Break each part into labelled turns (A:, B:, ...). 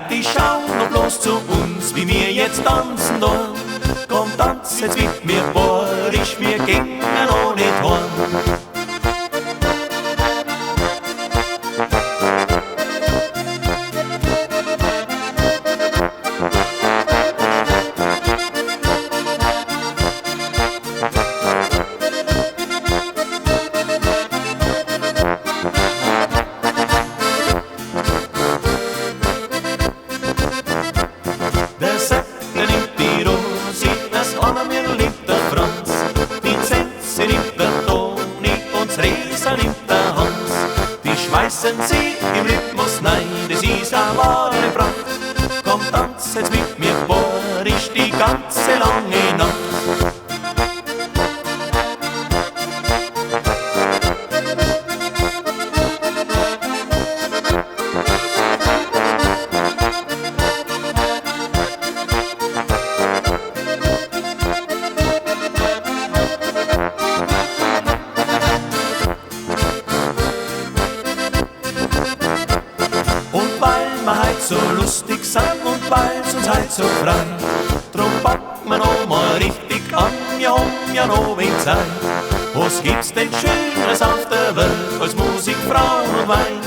A: die schauen nur bloß zu uns, wie wir jetzt tanzen da. Komm, tanz jetzt mit mir, Boris, wir gingen ohne Horn. Der Säckle nimmt die Rosi, das Anna mir nimmt der Franz, Vinzenzi nimmt der Toni und Resa nimmt der Hans. Die schmeißen sie im Rhythmus, nein, das ist eine wahre Pracht. Komm, tanz jetzt mit mir, Boris, die ganze lange Nacht. Und weil wir heut so lustig sind und weil's uns heut so frei, drum packen wir noch mal richtig an, wir haben ja noch wenig Zeit. Was gibt's denn Schöneres auf der Welt als Musik, Frauen und Wein?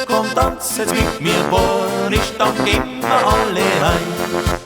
A: Komm, tanz jetzt mit mir, Boris, dann gehen wir alle rein.